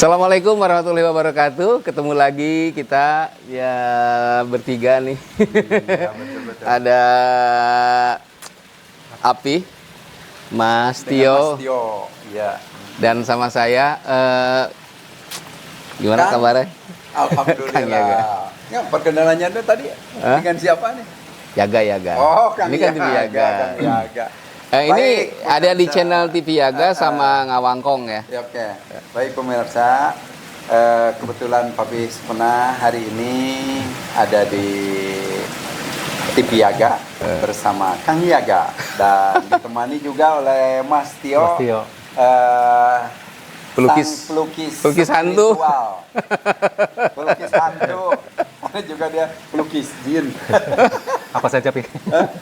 Assalamualaikum warahmatullahi wabarakatuh. Ketemu lagi kita ya bertiga nih. Betul. Ada Api, Mas Tio, ya. dan sama saya. Gimana kabarnya? Alhamdulillah. Kang Yaga. Ya, perkenalannya itu tadi dengan siapa nih? Yaga. Oh, Kang Ini kan TV Yaga. Kang Yaga. Ini Baik, ada di pemirsa. channel TV Yaga sama Ngawangkong ya. Ya, oke. Baik pemirsa, kebetulan Papi Sepena hari ini ada di TV Yaga bersama Kang Yaga dan ditemani juga oleh Mas Tio. Pelukis hantu. spiritual. Pelukis hantu. Juga dia pelukis jin. Apa saja, Pi?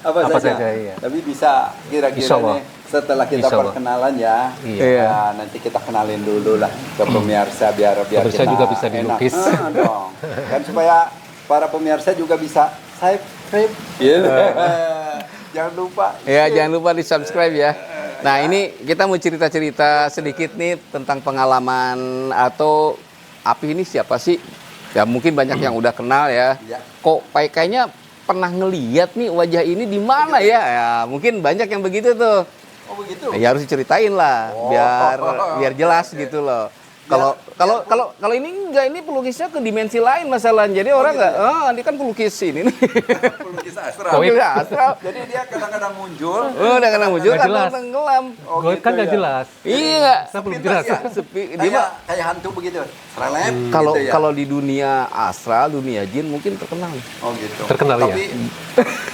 Apa saja? Iya. Tapi bisa kira-kira Insya Allah. nih setelah kita Insya Allah. perkenalan ya. Iya. Nah, nanti kita kenalin dulu lah ke pemirsa biar Pemirsa kita juga bisa enak. dilukis. Dong. Kan supaya para pemirsa juga bisa subscribe. Jangan lupa. Ya, jangan lupa di subscribe ya. Nah, ini kita mau cerita-cerita sedikit nih tentang pengalaman atau Api ini siapa sih? Ya mungkin banyak yang udah kenal ya. Ya. Kok kayaknya pernah ngeliat nih wajah ini di mana ya? Ya, mungkin banyak yang begitu tuh. Oh begitu. Ya harus diceritain lah, Oh. biar jelas Oke. gitu loh. Biar- Kalau ini enggak, ini pelukisnya ke dimensi lain masalahnya. Jadi orang gitu enggak, ya? ini kan pelukis ini nih. Pelukis astral. Goib. Pelukis astral. Jadi dia kadang-kadang muncul. Oh, udah kena muncul Nggak kan jelas. tenggelam. Oh, Goib gitu kan nggak ya. jelas. Iya. Saya belum Sepintas jelas. ya? Sepi. Dia mah Kayak hantu begitu. Serelep. kalau gitu ya? kalau di dunia astral, dunia jin mungkin terkenal. Oh gitu. Terkenal ya? Tapi,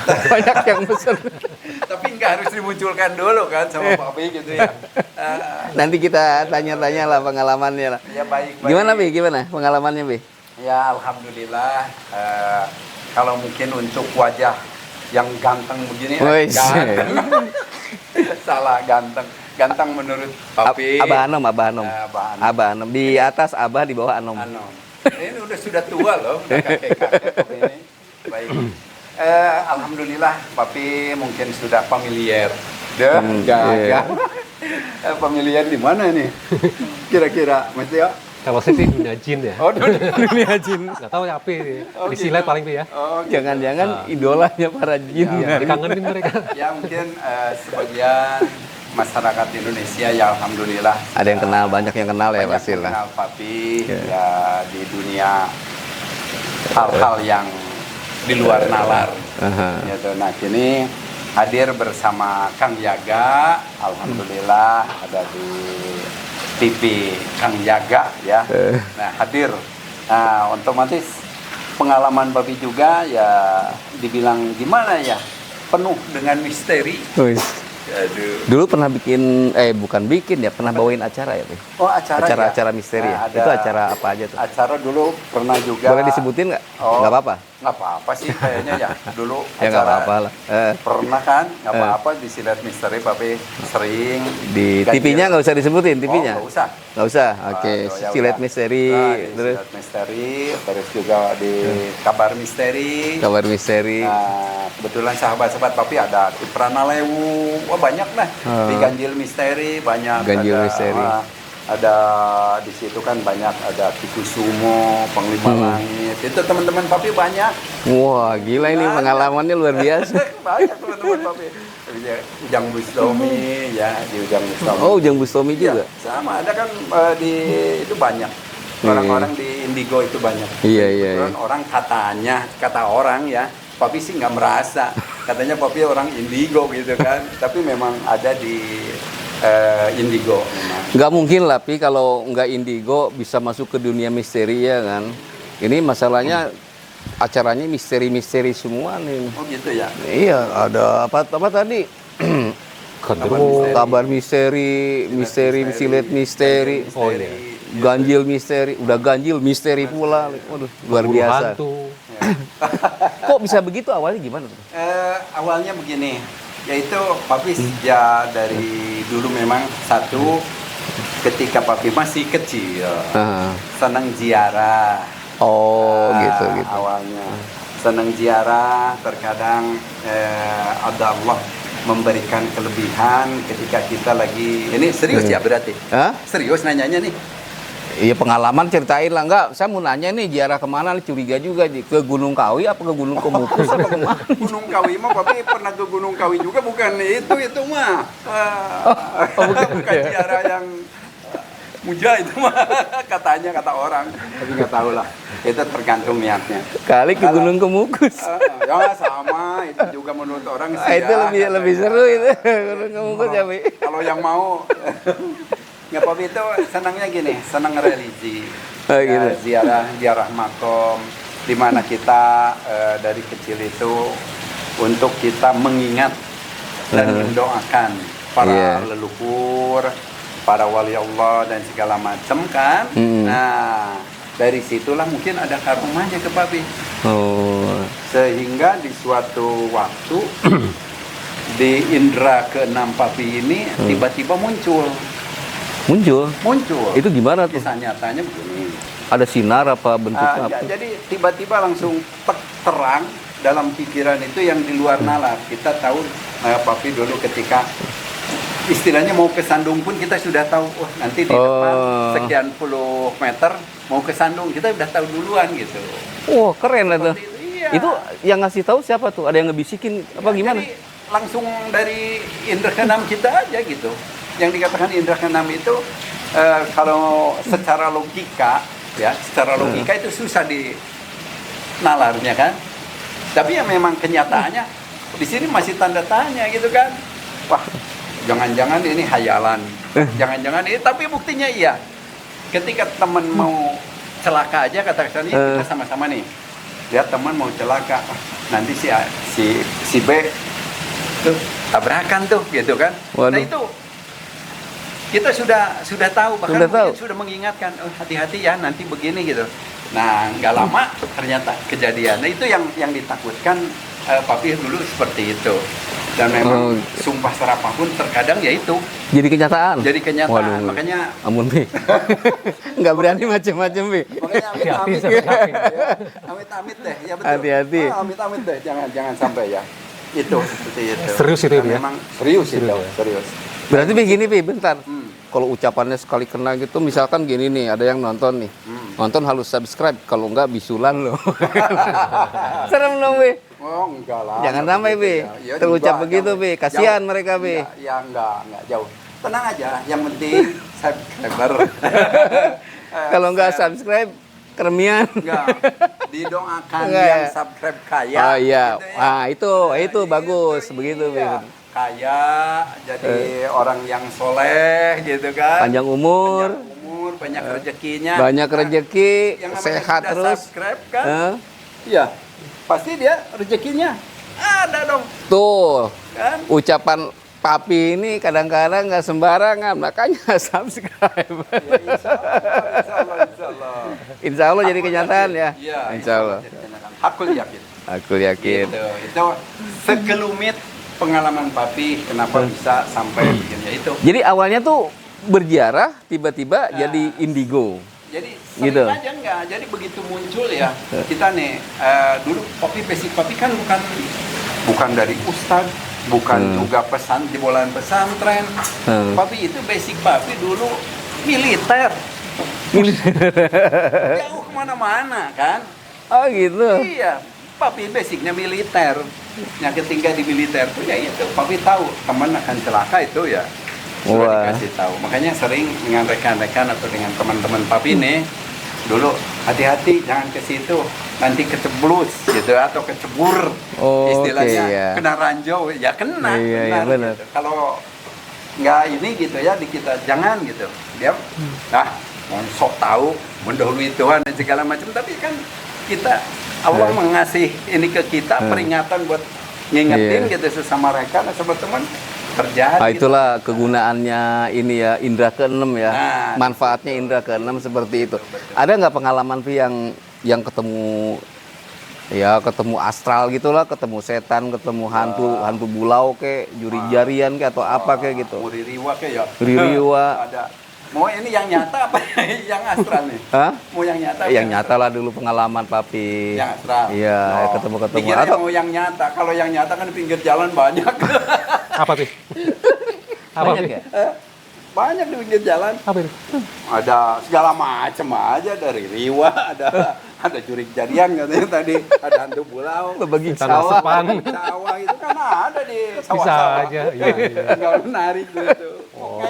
Banyak yang pesen. tapi nggak harus dimunculkan dulu kan sama Pak Bi gitu ya. Nanti kita tanya-tanya lah pengalamannya lah. Ya baik. Gimana Bi? Gimana pengalamannya Bi? Ya alhamdulillah. Kalau mungkin untuk wajah yang ganteng begini, Wih, ganteng. Salah ganteng. Ganteng menurut Pak Bi. Abah Anom. Abah Anom. Abah Anom. Di atas Abah, di bawah Anom. Anom. Ini sudah tua loh, udah kakek-kakek ini. Baik. Alhamdulillah, Papi mungkin sudah familiar. iya. Familiar di mana nih? Kira-kira, Mas Tio? Kalau saya sih dunia jin ya. Oh, Dunia jin. Nggak tahu ya, Pi. Oh, Di silat gitu. paling, Pi ya. Oh, gitu. Jangan-jangan idolanya para jin. Ya, dikangenin mereka. Ya mungkin sebagian masyarakat Indonesia ya alhamdulillah Ada yang kenal, banyak yang kenal ya banyak pasti lah. mengenal Papi Ya. ya di dunia hal-hal yang di luar nalar. Aha. Gitu. Nah kini hadir bersama Kang Yaga, alhamdulillah ada di TV Kang Yaga ya. Nah hadir, nah otomatis pengalaman Babi juga ya dibilang gimana ya, penuh dengan misteri. Wih. Aduh. Dulu pernah bukan bikin ya, pernah bawain acara ya Bi? Oh acara Acara-acara ya? misteri ya? Nah, ada Itu acara apa aja tuh? Acara dulu pernah juga. Boleh disebutin nggak? Oh. Nggak apa-apa? Nggak apa-apa sih kayaknya ya. Dulu Ya nggak apa-apa lah. pernah kan nggak apa-apa di Silat Misteri Papi sering Di ganjil. TV-nya nggak usah disebutin, TV-nya? Oh, nggak usah. Nggak usah, oke. Aduh, ya Silet udah. misteri, Nah, di terus Silat Misteri, terus juga di Kabar Misteri. kabar misteri. Nah, kebetulan sahabat-sahabat Papi ada Kiprana Lewu, wah banyak lah. Di Ganjil Misteri banyak. Ganjil ada, Misteri. ada di situ kan banyak ada Kiku Sumo, Panglima Langit. Itu teman-teman Papi banyak. Wah, gila ini Banyak. pengalamannya luar biasa. Banyak teman-teman Papi. Ujang Bustomi ya, di Ujang Bustomi. Oh, Ujang Bustomi Iya, juga. sama ada kan di itu banyak. Orang-orang di Indigo itu banyak. Iya. Kebetulan orang kata orang ya, Papi sih nggak merasa. Katanya Papi orang Indigo gitu kan. Tapi memang ada di Indigo memang. Nggak mungkin lah, Pi, kalau nggak Indigo bisa masuk ke dunia misteri ya kan. Ini masalahnya acaranya misteri-misteri semua nih. Oh gitu ya. Iya, ada apa tadi? Gendruwo. Kabar misteri, silet misteri, Oh, iya. ganjil misteri, udah ganjil misteri pula. Waduh, luar Buru biasa. hantu. Kok bisa begitu awalnya gimana tuh? Awalnya begini, yaitu Papi ya dari dulu memang satu ketika Papi masih kecil Aha. senang ziarah. Oh, gitu. Awalnya senang ziarah, terkadang ada Allah memberikan kelebihan ketika kita lagi ini serius ya berarti? Hah? Serius nanyanya nih? Iya pengalaman ceritain lah enggak. Saya mau nanya nih ziarah kemana nih, curiga juga ke Gunung Kawi apa ke Gunung Kemukus apa kemana? Gunung Kawi mah Papi pernah ke Gunung Kawi juga, bukan itu mah. Bukan ya. ziarah yang muja itu mah katanya, kata orang, tapi nggak tahu lah. Itu tergantung niatnya. Kali ke Gunung Kemukus. Ya sama, itu juga menurut orang sih. Itu ya, lebih katanya. seru itu Gunung Kemukus ya, Bi. Kalau yang mau, nggak Papi itu senangnya gini, senang religi. Oh, Ya, gitu. ziarah makom, di mana kita dari kecil itu untuk kita mengingat dan mendoakan para Iya. leluhur, para wali Allah dan segala macam kan. Nah, dari situlah mungkin ada karomanya ke Papi. Oh. Sehingga di suatu waktu di indera keenam Papi ini tiba-tiba muncul. Muncul. Itu gimana tuh? Kisah nyatanya begini. Ada sinar apa bentuknya apa? Jadi tiba-tiba langsung terang dalam pikiran itu yang di luar nalar. Kita tahu Papi dulu ketika istilahnya mau ke Sandung pun kita sudah tahu, oh nanti di depan sekian puluh meter mau ke Sandung, kita udah tahu duluan gitu. Oh, keren itu. Seperti itu, iya. Itu yang ngasih tahu siapa tuh? Ada yang ngebisikin apa gimana? Jadi langsung dari indera keenam kita aja gitu. Yang dikatakan indera keenam itu kalau secara logika ya, secara logika itu susah di nalarnya kan. Tapi ya memang kenyataannya di sini masih tanda tanya gitu kan. Wah, jangan-jangan ini hayalan. Jangan-jangan ini, tapi buktinya iya. Ketika teman mau celaka aja katakan kita sama-sama nih. Lihat teman mau celaka. Nanti si B tuh tabrakan tuh gitu kan. Waduh. Nah itu kita sudah tahu, bahkan Sudah tahu. mungkin sudah mengingatkan, oh hati-hati ya nanti begini gitu. Nah nggak lama ternyata kejadian. Nah itu yang ditakutkan Papi dulu seperti itu. Dan memang sumpah serapah pun terkadang ya itu Jadi kenyataan. jadi kenyataan. Waduh. Makanya Ampun, Bi. Nggak berani macam-macam, Bi. amit-amit ya. Amit-amit deh, ya betul. Hati-hati. Amit-amit deh, jangan sampai ya. Itu seperti itu. Serius itu, Dan ya? memang serius itu, Serius, ya? serius. Berarti begini, Bi, bentar. Hmm. Kalau ucapannya sekali kena gitu, misalkan gini nih, ada yang nonton nih. Nonton harus subscribe, kalau enggak bisulan loh. Serem dong, Bi. Oh, enggak lah. Jangan enggak sampai, begitu Bi. ya. Iya Terucap juga, begitu, jangan. Bi. Kasihan Jauh. mereka, Bi. Ya enggak jauh. Tenang aja, yang penting subscriber. Kalau enggak subscribe, keremian. Enggak. Didoakan Enggak, yang ya? subscribe kaya. Oh iya, Gitu ya. itu bagus, begitu, Bi. Iya. Kaya, jadi orang yang soleh gitu kan. Panjang umur, Panjang umur, banyak rezekinya. banyak Nah, rezeki, yang namanya sehat sudah terus. subscribe kan? Eh, Iya. Pasti dia rezekinya ada dong, Tuh, kan? ucapan Papi ini kadang-kadang nggak sembarangan, makanya subscribe. Ya, insya Allah, insya Allah. Insya Allah jadi kenyataan ya. Iya, Insya Allah. jadi kenyataan. Hakul yakin. Aku yakin. Gitu. Itu sekelumit pengalaman Papi kenapa bisa sampai begini ya itu. Jadi awalnya tuh berziarah, tiba-tiba jadi indigo. Jadi sering Gitu. aja enggak. Jadi begitu muncul ya kita nih dulu basic Papi kan bukan dari ustad, bukan juga pesan di bolaan pesantren. Papi itu basic Papi dulu militer. Jauh kemana-mana kan. Oh gitu. Iya, Papi basicnya militer. Yang ketika di militer tuh ya itu, Papi tahu teman akan celaka itu ya. Sudah Wah. dikasih tahu. Makanya sering dengan rekan-rekan atau dengan teman-teman Papi nih, dulu hati-hati jangan ke situ, nanti keceblus gitu atau kecebur. Oh, Istilahnya oke, ya. kena ranjau, ya kena. Iya, iya, benar. Gitu. Kalau nggak ini gitu ya di kita jangan gitu. Dia mau sok tahu, mendahului Tuhan dan segala macam, tapi kan kita Allah mengasih ini ke kita peringatan buat ngingetin Iya. gitu sesama rekan atau teman terjadi. Ah, itulah kegunaannya ini ya, indra keenam ya. Nah, Manfaatnya indra keenam seperti itu. Ada nggak pengalaman Pi yang ketemu ya ketemu astral gitulah, ketemu setan, ketemu hantu bulau ke, juri jarian ke atau apa kayak gitu. Muririwa ke ya. Ririwa. Ada. Mau ini yang nyata apa yang astral nih? Hah? Mau yang nyata? apa Yang nyata lah dulu pengalaman Papi. Yang astral. Iya, ketemu-ketemu. Dikiranya Atau mau yang nyata. Kalau yang nyata kan di pinggir jalan banyak. Apa sih? Apa banyak sih? ya? banyak di pinggir jalan. Apa itu? Ada segala macam aja, dari riwa, ada jurik jarian katanya tadi, ada hantu pulau, Berbagi Tanah sawah. sepang. sawah itu kan ada di Bisa sawah-sawah. aja. Iya, iya. Tinggal menarik gitu. Oh.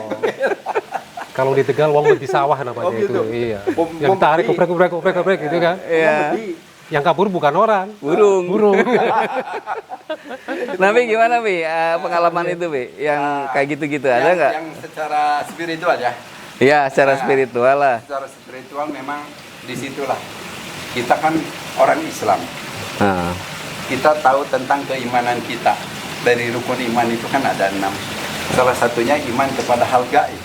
Kalau di Tegal wong di sawah namanya Oh, gitu. itu. Iya. Bom Yang tarik bedi. geprek gitu kan. Iya. Yang kabur bukan orang. Burung. Burung. Nah, Bi, gimana, Bi? Pengalaman itu, Bi? Yang kayak gitu-gitu ada nggak? Yang secara spiritual ya. Iya, secara Nah. spiritual lah. Secara spiritual memang disitulah. Kita kan orang Islam. Nah, Kita tahu tentang keimanan kita. Dari rukun iman itu kan ada 6. Salah satunya iman kepada hal gaib.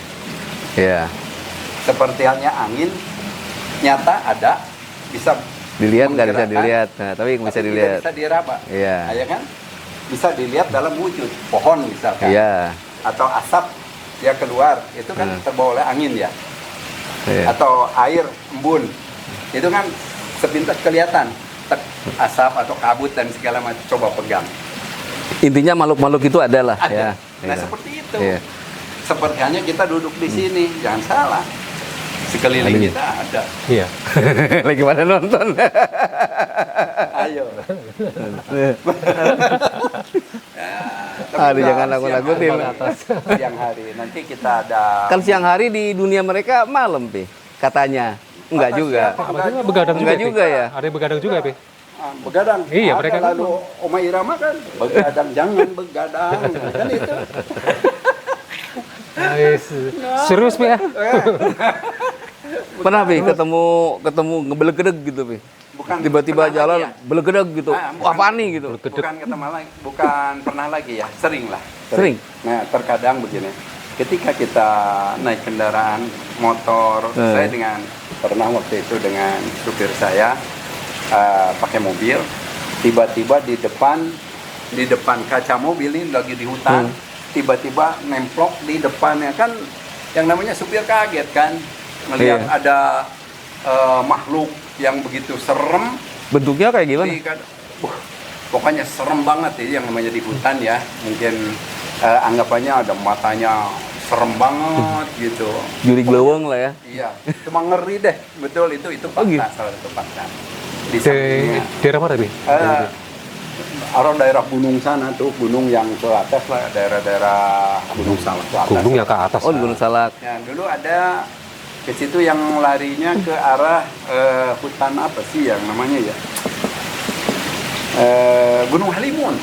iya. Seperti halnya angin, nyata ada, bisa Dilihat nggak bisa menggerakkan, dilihat. Nah, tapi bisa tapi dilihat. tidak bisa diraba. Iya. Ya kan? Bisa dilihat dalam wujud pohon misalkan. Iya. Atau asap dia keluar, itu kan Hmm. terbawa oleh angin ya. Iya. Atau air embun, itu kan sepintas kelihatan. Tek, asap atau kabut dan segala macam, coba pegang. Intinya makhluk-makhluk itu adalah. Ada. Ya. Nah Iya. seperti itu. Iya. Seperti hanya kita duduk di sini, jangan salah. Sekeliling Aduh. kita ada. Iya. Lagi pada nonton. Ayo. Aduh, jangan nakut-nakutin. Siang hari, nanti kita ada. Kan siang hari di dunia mereka malam, Pi. Katanya. Enggak Kata juga. siapa? Apa itu begadang juga? Enggak Pi? juga ya? Ada yang begadang juga, Pi? Begadang. Iya, Ada mereka kan- lalu Oma Irama kan begadang, jangan begadang. Kan itu. Serius, Pi ya? Pernah, Pi, ketemu ngebelegedeg gitu, Pi. Bukan Tiba-tiba pernah jalan lagi ya? belegedeg gitu. Bukan- Wah, panik gitu. Bukan ketemu lagi, bukan pernah lagi ya, sering lah. Sering? Nah, terkadang begini. Ketika kita naik kendaraan motor, saya pernah waktu itu dengan supir saya pakai mobil, tiba-tiba di depan kaca mobil ini lagi di hutan, tiba-tiba nemplok di depannya, kan yang namanya supir kaget kan, melihat Iya. ada makhluk yang begitu serem. Bentuknya kayak gimana? Pokoknya serem banget ya, yang namanya di hutan ya, mungkin anggapannya ada matanya serem banget gitu. Juri glowong lah ya. Iya, cuma ngeri deh, betul itu fakta, gitu. salah satu fakta. Di Di sampingnya, daerah mana, Pi? arah daerah gunung sana tuh, gunung yang ke atas lah, daerah-daerah Gunung Salak ke atas. Gunung yang ke atas. Oh, di Gunung Salak. Ya, dulu ada ke situ yang larinya ke arah hutan apa sih yang namanya ya? Gunung Halimun.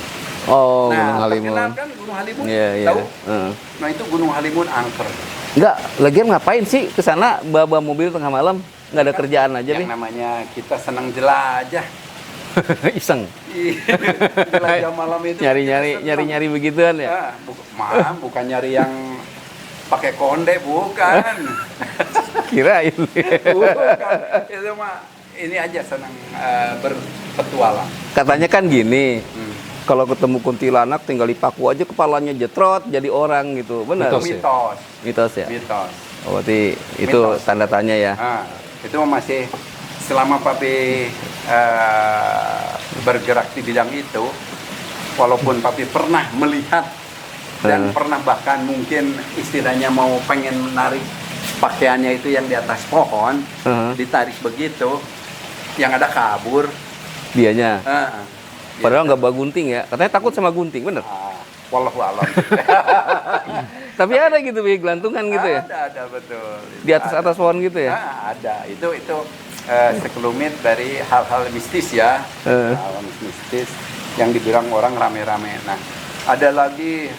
Oh, Gunung Nah, Halimun. terkenal kan Gunung Halimun? Iya, iya. Tahu? Heeh. Nah, itu Gunung Halimun angker. Enggak, lagian ngapain sih ke sana bawa mobil tengah malam? Enggak ada kerjaan aja, Yang Pi. namanya kita senang jelajah. Iseng. Jelajah malam itu. Nyari-nyari begituan ya. Ya, bukan nyari yang pakai konde, bukan. Kirain. Bukan. Itu mah ini aja senang berpetualang. Katanya kan gini, Hmm. kalau ketemu kuntilanak tinggal dipaku aja kepalanya jetrot jadi orang gitu. Benar? Mitos ya? Mitos, Mitos ya? mitos. Oh, berarti itu Mitos. tanda tanya ya. Nah, itu masih selama Papi bergerak di bidang itu, walaupun Papi pernah melihat dan pernah bahkan mungkin istilahnya mau pengen menarik pakaiannya itu yang di atas pohon, ditarik begitu, yang ada kabur. Dianya. Gitu. Padahal nggak bawa gunting ya. Katanya takut sama gunting, bener? Wallahu alam. Tapi ada gitu, Bi, gelantungan gitu ya. Ada betul. Di atas pohon gitu ya. Ada. Itu sekelumit dari hal-hal mistis ya. Hal mistis yang dibilang orang rame-rame. Nah, ada lagi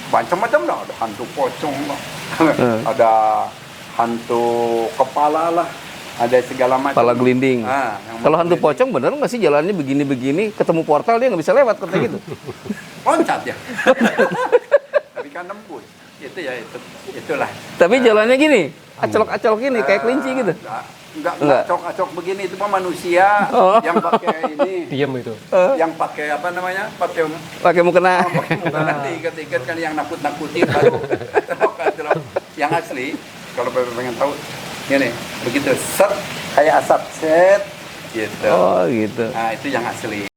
macam-macam lah. Ada hantu pocong lah. Ada hantu kepala lah. Ada segala macam. Kepala gelinding. Yang Kalau hantu gelinding. pocong bener nggak sih jalannya begini-begini, ketemu portal dia nggak bisa lewat katanya gitu. loncat ya. Tapi kan nembus. Itu ya itulah. Tapi jalannya gini, acolok-acolok gini kayak kelinci gitu. Enggak acok-acok begini, itu mah manusia Oh. yang pakai ini. Diam itu. Yang pakai apa namanya? Pakai Pakai mukena. bukan nanti ikat-ikat kan yang nakut-nakutin baru telok. Yang asli kalau pengen tahu ini begitu set kayak asap set gitu. Oh, gitu. Nah, itu yang asli.